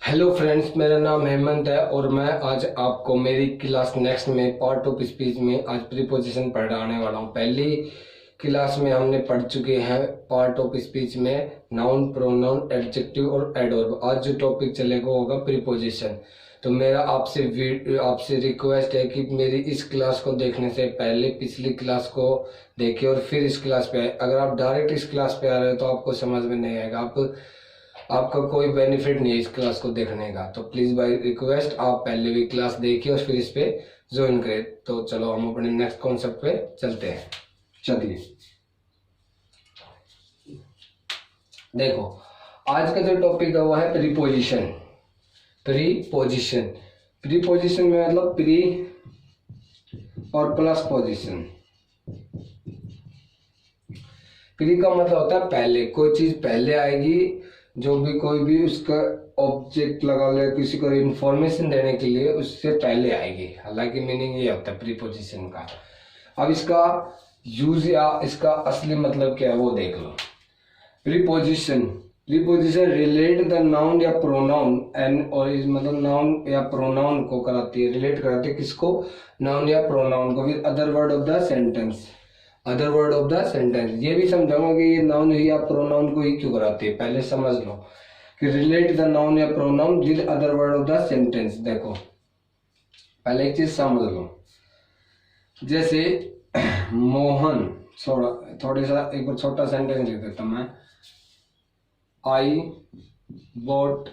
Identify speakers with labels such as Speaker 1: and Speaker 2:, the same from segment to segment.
Speaker 1: Hello friends, मेरा नाम हेमंत है और मैं आज आपको मेरी क्लास नेक्स्ट में पार्ट ऑफ स्पीच में आज प्रीपोजिशन पढ़ाने वाला हूँ। पहली क्लास में हमने पढ़ चुके हैं पार्ट ऑफ स्पीच में नाउन, प्रोनाउन, एडजेक्टिव और एडवर्ब। आज जो टॉपिक चलेगा होगा प्रीपोजिशन। तो मेरा आपसे रिक्वेस्ट है कि मेरी इस क्लास को देखने से पहले पिछली क्लास को देखिए और फिर इस क्लास पे आए। अगर आप डायरेक्ट इस क्लास पे आ रहे हो तो आपको समझ में नहीं आएगा, आपका कोई बेनिफिट नहीं है इस क्लास को देखने का। तो प्लीज बाय रिक्वेस्ट आप पहले भी क्लास देखिए और फिर इस पे ज्वाइन करें। तो चलो हम अपने नेक्स्ट कॉन्सेप्ट पे चलते हैं। चलिए देखो, आज का जो टॉपिक है वो है प्रीपोजिशन। प्रीपोजिशन प्रीपोजिशन में मतलब प्री और प्लस पोजिशन। प्री का मतलब होता है पहले, कोई चीज पहले आएगी, जो भी कोई भी उसका ऑब्जेक्ट लगा ले, किसी को इंफॉर्मेशन देने के लिए उससे पहले आएगी। हालांकि मीनिंग ये होता है प्रीपोजिशन का। अब इसका यूज या इसका असली मतलब क्या है वो देख लो। प्रीपोजिशन रिलेट द नाउन या प्रोनाउन एंड, और इस मतलब नाउन या प्रोनाउन को कराती है, रिलेट कराती है किसको, नाउन या प्रोनाउन को with other word of the sentence. Other word of the sentence ये भी समझाऊंगा कि ये नाउन या प्रोनाउन को ही क्यों कराती है। पहले समझ लो कि रिलेट द नाउन या pronoun with other word of the sentence. देखो पहले एक चीज समझ लो, जैसे मोहन, थोड़ा सा एक बार छोटा सेंटेंस लिख देता मैं। I bought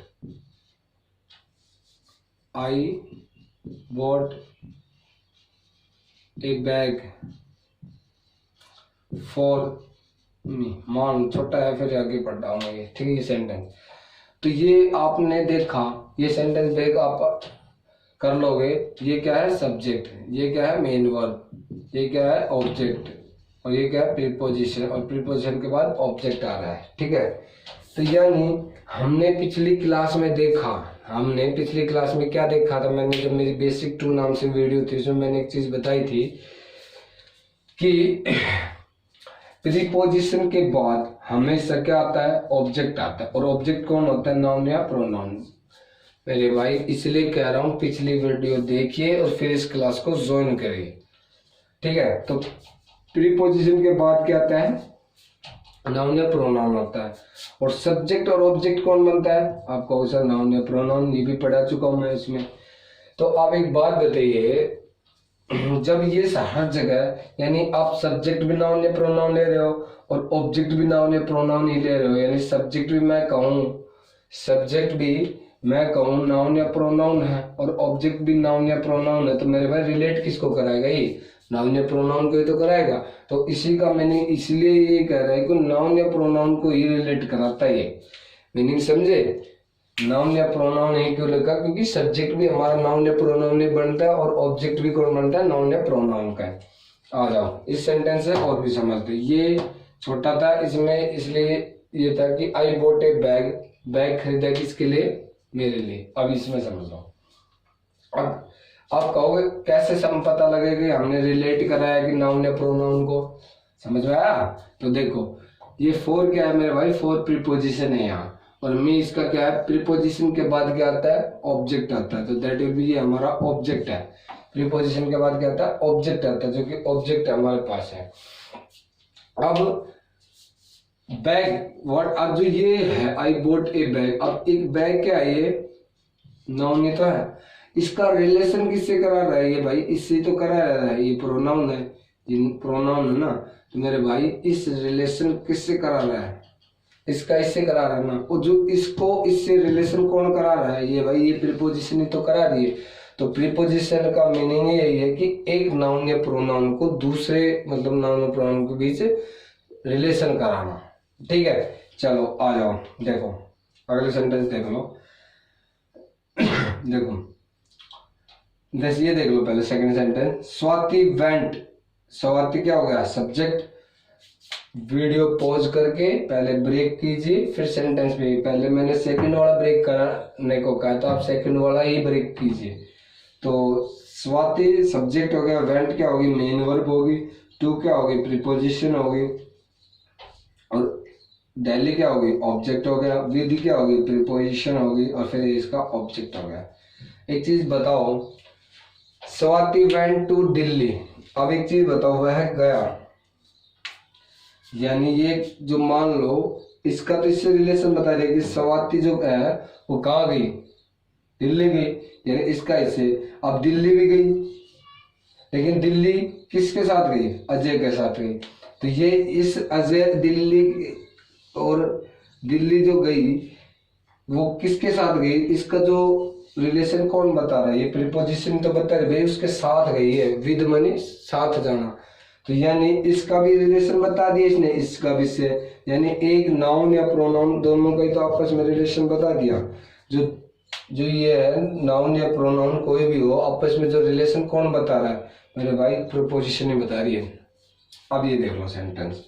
Speaker 1: A bag for me. मान छोटा है, फिर आगे पढ़ रहा हूँ ये, ठीक है। ये सेंटेंस तो ये आपने देखा, ये सेंटेंस ब्रेक आप कर लोगे। ये क्या है, सब्जेक्ट, ये क्या है, मेन वर्ब, ये क्या है, ऑब्जेक्ट, और ये क्या है, प्रीपोजिशन, और प्रीपोजिशन के बाद ऑब्जेक्ट आ रहा है, ठीक है। तो यानी हमने पिछली क्लास में क्या देखा था, मैंने जब मेरी बेसिक 2 नाम से वीडियो थी उसमें मैंने एक चीज बताई थी कि प्रीपोजिशन के बाद हमेशा क्या आता है, ऑब्जेक्ट आता है। और ऑब्जेक्ट कौन होता है, नाउन या प्रोनाउन। मेरे भाई इसलिए कह रहा हूँ पिछली वीडियो देखिए और फिर इस क्लास को ज्वाइन करिए, ठीक है। तो प्रीपोजिशन के बाद क्या आता है, नाउन या प्रोनाउन होता है। और सब्जेक्ट और ऑब्जेक्ट कौन बनता है, आपको सर नाउन या प्रोनाउन, ये भी पढ़ा चुका हूं मैं इसमें। तो आप एक बात बताइए, जब ये हर जगह, यानी आप सब्जेक्ट भी नाउन या प्रोनाउन ले रहे हो और ऑब्जेक्ट भी नाउन या प्रोनाउन ही ले रहे हो, यानी सब्जेक्ट भी मैं कहूँ नाउन या प्रोनाउन है और ऑब्जेक्ट भी नाउन या प्रोनाउन है, तो मेरे भाई रिलेट किसको कराएगा, ये नाउन या प्रोनाउन को ही तो कराएगा। तो इसी का मीनिंग, इसलिए ये कह रहा है कि नाउन या प्रोनाउन को ही रिलेट कराता है। ये मीनिंग समझे, नाउन या प्रोनाउन ही क्यों लिखा, क्योंकि सब्जेक्ट भी हमारा नाउन या प्रोनाउन में बनता है और ऑब्जेक्ट भी कौन बनता है, नाउन या प्रोनाउन का। आ जाओ इस सेंटेंस से और भी समझते। ये छोटा था इसमें, इसलिए ये था कि आई बॉट ए बैग खरीदा किसके लिए, मेरे लिए। अब इसमें समझ लो। अब आप कहोगे कैसे पता लगेगा हमने रिलेट कराया कि नाउन या प्रोनाउन को, समझ में आया। तो देखो ये फोर क्या है मेरे भाई, फोर प्रीपोजिशन है यहाँ, और मी इसका क्या है, प्रीपोजिशन के बाद क्या आता है, ऑब्जेक्ट आता है। तो दैट विल बी, ये हमारा ऑब्जेक्ट है। प्रीपोजिशन के बाद क्या आता है, ऑब्जेक्ट आता है, जो कि ऑब्जेक्ट हमारे पास है। अब बैग व्हाट, अब जो ये है आई बोट ए बैग, अब एक बैग क्या है, ये नाउन ही तो है। इसका रिलेशन किससे करा रहा है, ये भाई इससे तो करा रहा है, ये प्रोनाउन है, ये प्रोनाउन है ना। तो मेरे भाई इस रिलेशन किससे करा रहा है, इसका इससे करा रहा है ना। और जो इसको इससे रिलेशन कौन करा रहा है, ये भाई ये प्रीपोजिशन ही तो करा रही है। तो प्रीपोजिशन का मीनिंग यही है कि एक नाउन या प्रोनाउन को दूसरे मतलब नाउन और प्रोनाउन के बीच रिलेशन कराना, ठीक है। चलो आ जाओ, देखो अगले सेंटेंस देख लो। देखो जैसे ये देख लो, पहले second sentence, Swati went. Swati क्या हो गया, सब्जेक्ट। वीडियो पॉज करके पहले ब्रेक कीजिए, फिर सेंटेंस पे। पहले मैंने सेकंड वाला ब्रेक करने को कहा, तो आप सेकंड वाला ही ब्रेक कीजिए। तो स्वाति सब्जेक्ट हो गया, वेंट क्या होगी, मेन वर्ब होगी, टू क्या होगी, प्रीपोजिशन होगी, और दिल्ली क्या होगी, ऑब्जेक्ट हो गया, विद क्या होगी, प्रीपोजिशन होगी, और फिर इसका ऑब्जेक्ट हो गया। एक चीज बताओ, स्वाति वेंट टू दिल्ली। अब एक चीज बताओ, वह गया, यानी ये जो मान लो इसका तो इससे रिलेशन बता रहे कि स्वाति जो है वो कहाँ गई, दिल्ली गई, यानी इसका इससे। अब दिल्ली भी गई, लेकिन दिल्ली किसके साथ गई, अजय के साथ गई। तो ये इस अजय दिल्ली और दिल्ली जो गई वो किसके साथ गई, इसका जो रिलेशन कौन बता रहा है, ये प्रीपोजिशन तो बता रहे भाई उसके साथ गई है, विद मनी साथ जाना। तो यानी इसका भी रिलेशन बता दिया इसने, इसका भी से, यानी एक नाउन या प्रोनाउन दोनों का ही तो आपस में रिलेशन बता दिया। जो जो ये है नाउन या प्रोनाउन कोई भी हो, आपस में जो रिलेशन कौन बता रहा है मेरे भाई, प्रीपोजिशन ही बता रही है। अब ये देख लो सेंटेंस,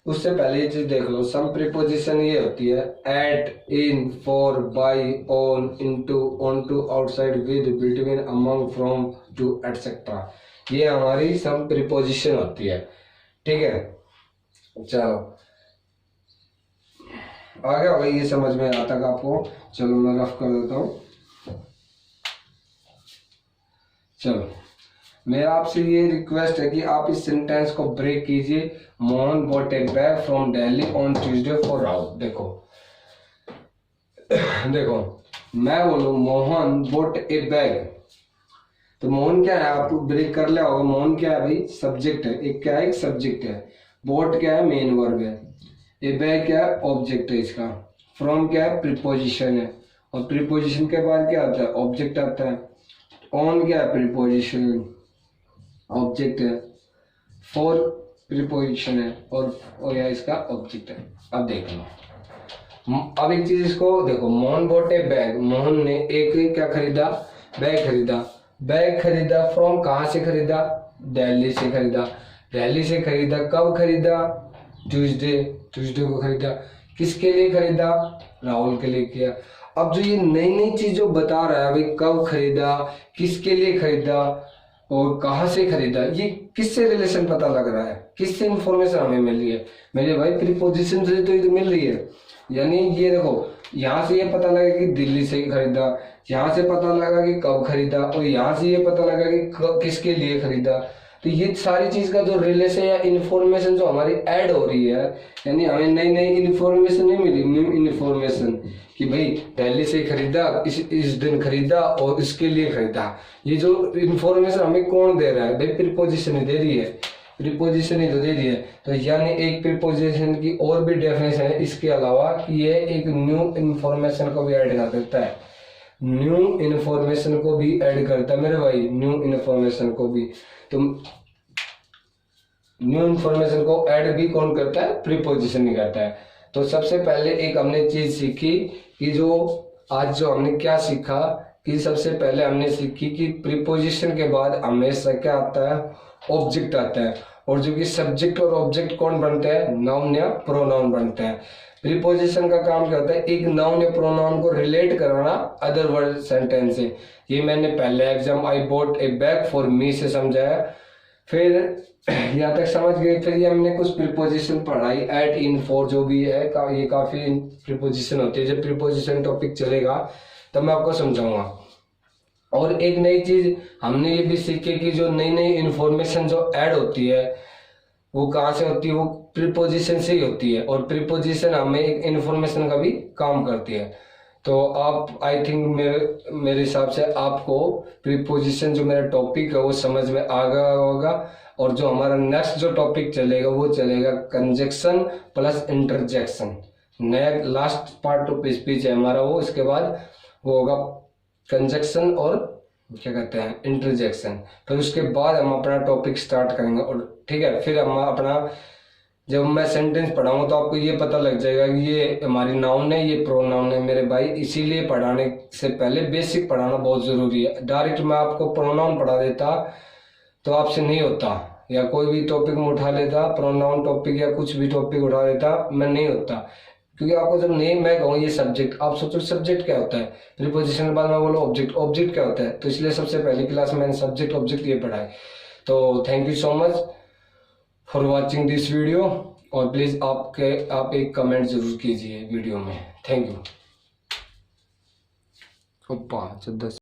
Speaker 1: उससे पहले ये चीज देख लो, सम प्रीपोजिशन ये होती है at, in, for, by, on, into, onto, outside, with, between, among, from, to, etcetera. ये हमारी सम प्रीपोजिशन होती है, ठीक है। चलो आ गया भाई, ये समझ में आता है आपको। चलो मैं रफ कर देता हूँ। चलो मेरा आपसे ये रिक्वेस्ट है कि आप इस सेंटेंस को ब्रेक कीजिए। Mohan bot A bag from Delhi on Tuesday for Rahul. देखो देखो मैं बोलूं मोहन बॉट ए बैग, तो मोहन क्या है, आप ब्रेक कर लिया होगा। मोहन क्या है भाई, सब्जेक्ट है, एक क्या है, एक सब्जेक्ट है। बॉट क्या है, मेन वर्ब है। ए बैग क्या है, ऑब्जेक्ट है इसका। फ्रॉम क्या है, प्रीपोजिशन है, और प्रीपोजिशन के बाद क्या आता है, ऑब्जेक्ट आता है। ऑन क्या है, प्रीपोजिशन, ऑब्जेक्ट है। फॉर प्रीपोजिशन है, और यह इसका ऑब्जेक्ट है। अब देख लो, अब एक चीज इसको देखो, मोहन बॉट ए बैग, मोहन ने एक क्या खरीदा, बैग खरीदा। बैग खरीदा फ्रॉम, कहाँ से खरीदा, दिल्ली से खरीदा। दिल्ली से खरीदा, कब खरीदा, ट्यूसडे, ट्यूसडे को खरीदा। किसके लिए खरीदा, राहुल के लिए किया। अब जो ये नई नई चीज जो बता रहा है भाई, कब खरीदा, किसके लिए खरीदा, और कहाँ से खरीदा, ये किससे रिलेशन पता लग रहा है, किससे इंफॉर्मेशन हमें मिल रही है मेरे भाई, प्रीपोजिशन से तो ये मिल रही है। यानी ये देखो, यहाँ से ये पता लगा कि दिल्ली से खरीदा, यहाँ से पता लगा कि कब खरीदा, और यहाँ से ये पता लगा कि किसके लिए खरीदा। तो ये सारी चीज का जो रिलेशन या इन्फॉर्मेशन जो हमारी ऐड हो रही है, यानी हमें नई नई इन्फॉर्मेशन नहीं मिली, न्यू इन्फॉर्मेशन कि भाई दिल्ली से खरीदा, इस दिन खरीदा और इसके लिए खरीदा। ये जो इन्फॉर्मेशन हमें कौन दे रहा है भाई, प्रीपोजिशन ही दे रही है, प्रीपोजिशन ही तो दे रही है। तो यानी एक प्रीपोजिशन की और भी डेफिनेशन है इसके अलावा कि ये एक न्यू इन्फॉर्मेशन को भी ऐड कर देता है, न्यू इन्फॉर्मेशन को भी ऐड करता है मेरे भाई, न्यू इन्फॉर्मेशन को भी। तो न्यू इन्फॉर्मेशन को ऐड भी कौन करता है, प्रीपोजिशन ही करता है। तो सबसे पहले एक हमने चीज सीखी कि जो आज जो हमने क्या सीखा कि सबसे पहले हमने सीखी कि प्रीपोजिशन के बाद हमेशा क्या आता है, ऑब्जेक्ट आता है। और जो कि सब्जेक्ट और ऑब्जेक्ट कौन बनते हैं, नाउन या प्रोनाउन बनते हैं। प्रीपोजिशन का काम क्या होता है, एक नाउन या प्रोनाउन को रिलेट कराना अदर वर्ड सेंटेंस से। ये मैंने पहले exam I bought A bag for me से समझाया, फिर यहाँ तक समझ गए। फिर ये हमने कुछ प्रीपोजिशन पढ़ाई, एट, इन, फॉर जो भी है ये काफी प्रीपोजिशन होती है। जब प्रीपोजिशन टॉपिक चलेगा तब मैं आपको समझाऊंगा। और एक नई चीज हमने ये भी सीखी कि जो नई नई इन्फॉर्मेशन जो ऐड होती है वो कहाँ से होती है, वो प्रीपोजिशन से ही होती है। और प्रीपोजिशन हमें एक इन्फॉर्मेशन का भी काम करती है। तो आप आई थिंक मेरे हिसाब से आपको प्रीपोजिशन जो मेरा टॉपिक है वो समझ में आ गया होगा। और जो हमारा नेक्स्ट जो टॉपिक चलेगा वो चलेगा कंजक्शन प्लस इंटरजेक्शन। नया लास्ट पार्ट ऑफ स्पीच है हमारा वो, इसके बाद वो होगा कंजक्शन और क्या कहते हैं, इंटरजेक्शन। फिर उसके बाद हम अपना टॉपिक स्टार्ट करेंगे। और ठीक है, फिर हम अपना जब मैं सेंटेंस पढ़ाऊंगा तो आपको ये पता लग जाएगा कि ये हमारी नाउन है, ये प्रोनाउन है मेरे भाई। इसीलिए पढ़ाने से पहले बेसिक पढ़ाना बहुत जरूरी है। डायरेक्ट मैं आपको प्रोनाउन पढ़ा देता तो आपसे नहीं होता, या कोई भी टॉपिक में उठा लेता, प्रोनाउन टॉपिक या कुछ भी टॉपिक उठा लेता, मैं नहीं होता। क्योंकि आपको जब नहीं मैं कहूँ ये सब्जेक्ट, आप सोचो सब्जेक्ट क्या होता है, प्रीपोजिशन के बाद मैं बोलो ऑब्जेक्ट, ऑब्जेक्ट क्या होता है। तो इसलिए सबसे पहली क्लास में मैंने सब्जेक्ट ऑब्जेक्ट ये पढ़ाई। तो thank you so much for watching this video. और प्लीज़ आप एक कमेंट जरूर कीजिए वीडियो में। Thank you. 5 10